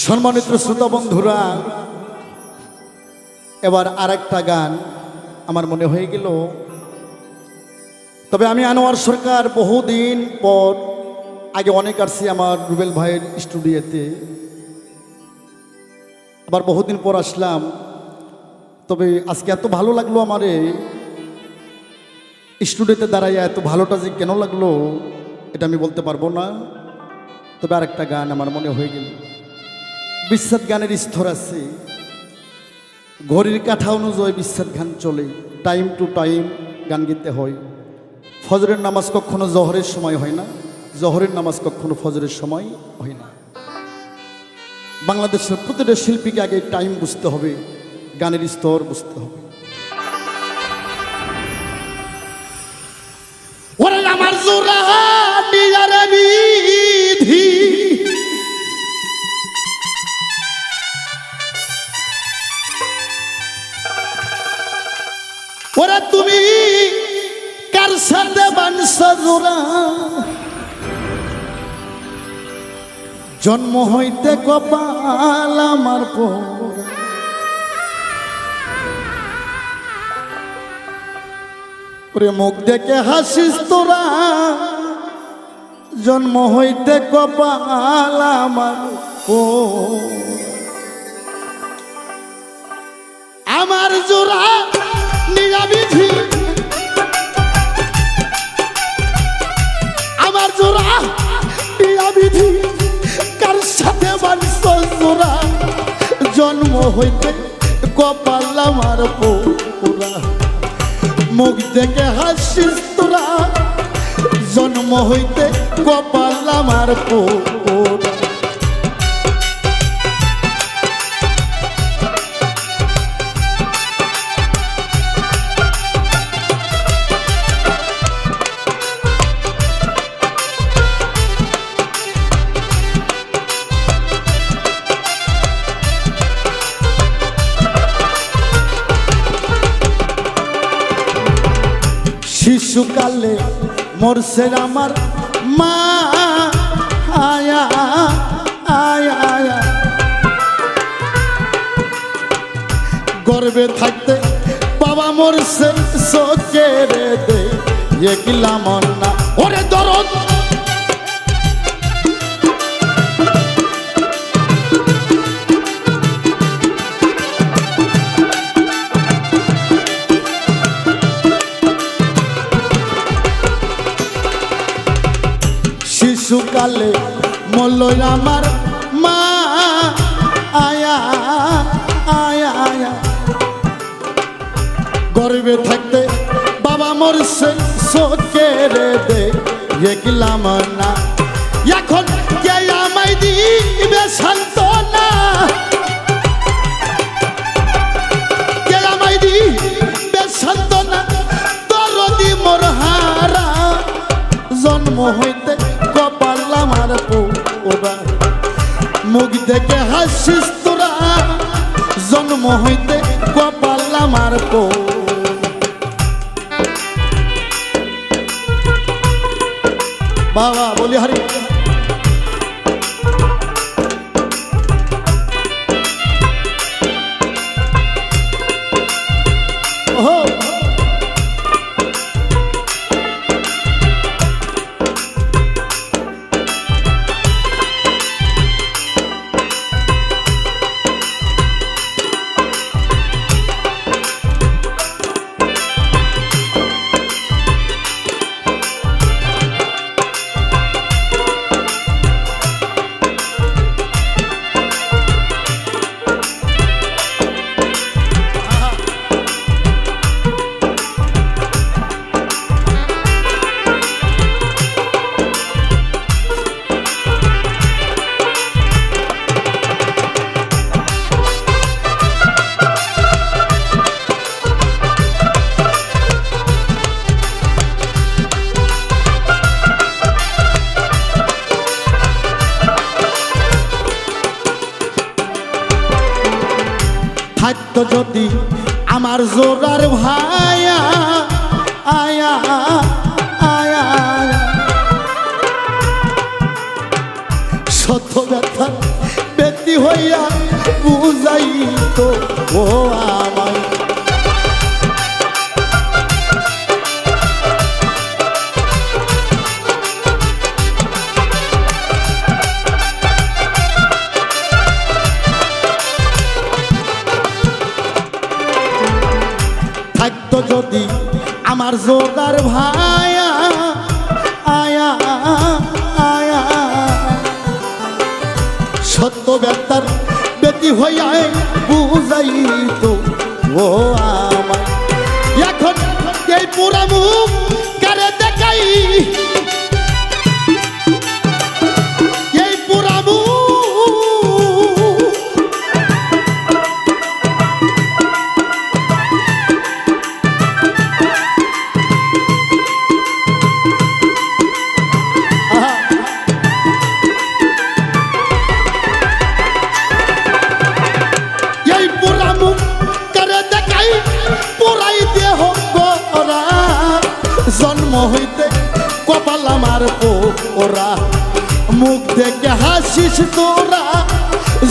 সম্মানিত শ্রোতা বন্ধুরা, এবার আরেকটা গান আমার মনে হয়ে গেল। তবে আমি আনোয়ার সরকার বহুদিন পর, আগে অনেক আসছি আমার রুবেল ভাইয়ের স্টুডিওতে, আবার বহুদিন পর আসলাম। তবে আজকে এত ভালো লাগলো আমার স্টুডিওতে দাঁড়াইয়া, এত ভালোটা যে কেন লাগলো এটা আমি বলতে পারবো না। তবে আরেকটা গান আমার মনে হয়ে গেল। বিচ্ছেদ গানের স্তর আছে, ঘড়ির কাঠা অনুযায়ী বিচ্ছেদ গান চলে, টাইম টু টাইম গান গীতে হয়। ফজরের নামাজ কখনো জহরের সময় হয় না, জহরের নামাজ কখনো ফজরের সময় হয় না। বাংলাদেশের প্রতিটা শিল্পীকে আগে টাইম বুঝতে হবে, গানের স্তর বুঝতে হবে। ওরে আমার জোড়া নিয়ারে বিধি, ওরে তুমি কার সাথে বানসা জোড়া, জন্ম হইতে কপাল আমার পোড়া। ওরে মুখ দেখে হাসিস তোরা, জন্ম হইতে কপাল আমার পোড়া। আমার জোড়া নিরাবিধি, আমার জোড়া নিরাবিধি, কার সাথে বানস জোড়া, জন্ম হইতে কপাল আমার পোড়া। মুখ দেখে হাসিস তোরা, জন্ম হইতে কপাল আমার পোড়া। শিশুকালে মরছে আমার মা, আয়া আয়া আয়া, গর্বে থাকতে বাবা মরছে চোখের দেখলাম না। ওরে দরদ শিশুকালে মরল আমার মা, আয়া আয়া আয়া, গর্বে থাকতে বাবা মরছে চোখের দেখলাম না। এখন কে আমায় দিবে সান্ত্বনা, কে আমায় দিবে সান্ত্বনা, দরদি মোর হারা, জন্ম হইতে কপাল আমার পোড়া। মুখ দেখে হাসিস তোরা, জন্ম হইতে কপাল আমার পোড়া। বাবা বলি হারি। ওহো থাকতো যদি আমার জোড়ার ভায়া, আয়া আয়া আয়া, শত ব্যথা ব্যতি হইয়া বুঝাই তো ও আমায় থাকতো যদি আমার জোরদার ভায়া আয়া আয়া সত্য ব্যক্তার বেটি হইয়া বুঝাই তো ও আমার এখন এই পুরা মুখ কারে দেখাই এই পুরা মুখ জন্ম হইতে কপাল আমার পোড়া মুখ দেখে হাসিস তোরা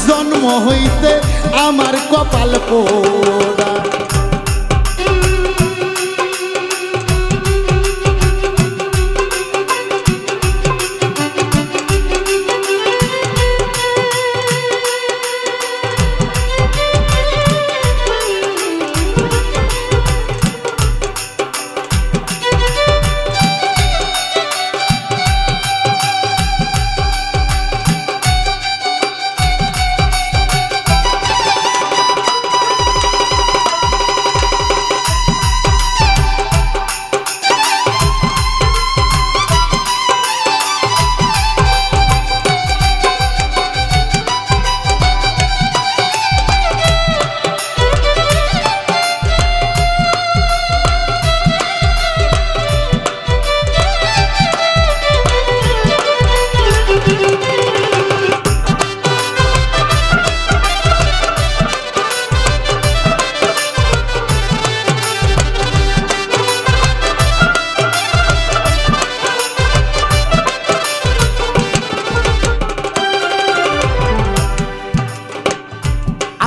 জন্ম হইতে আমার কপাল পোড়া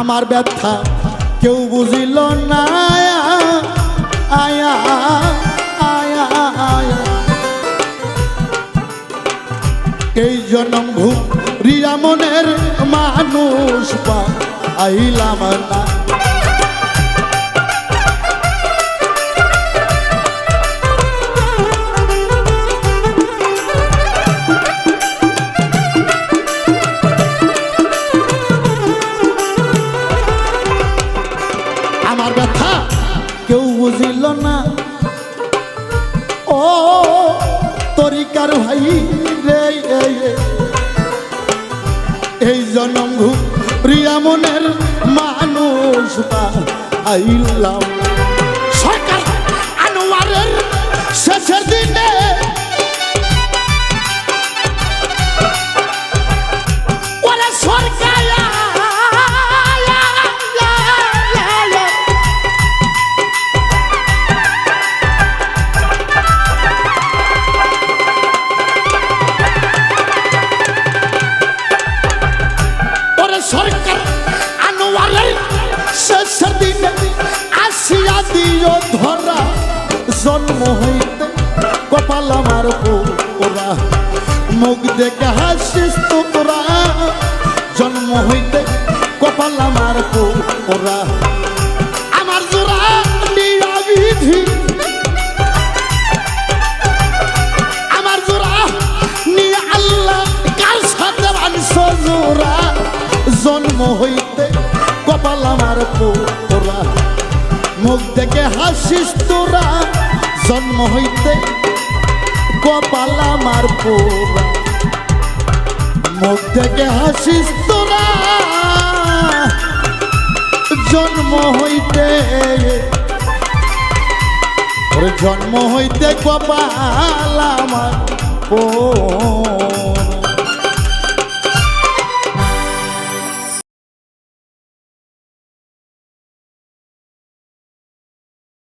আমার ব্যথা কেউ বুঝিল না আয়া আয়া আয়া এই জনম ঘুরিয়া মনের মানুষ পাইলাম না আমার ব্যথা কেউ বুঝিল না ও তরিকার ভাই রে এই জনম ঘুরিয়া মনের মানুষ পাইলাম সরকার আনোয়ারের শেষের দিনে ওরা সরকার সরকার আনোয়ারের শেষের দিনে আসিয়া দিও ধরা জন্ম হইতে কপাল আমার পোড়া মুখ দেখে হাসিস তোরা জন্ম হইতে কপাল আমার পোড়া আমার জোড়া নিয়া বিধি আমার জোড়া নিয়ে আল্লাহ কার সাথে মানস জোড়া জন্ম হইতে কপাল আমার পোড়া মুখ দেখে হাসিস তোরা জন্ম হইতে কপাল আমার পোড়া মুখ দেখে হাসিস তোরা জন্ম হইতে জন্ম হইতে কপাল আমার পোড়া।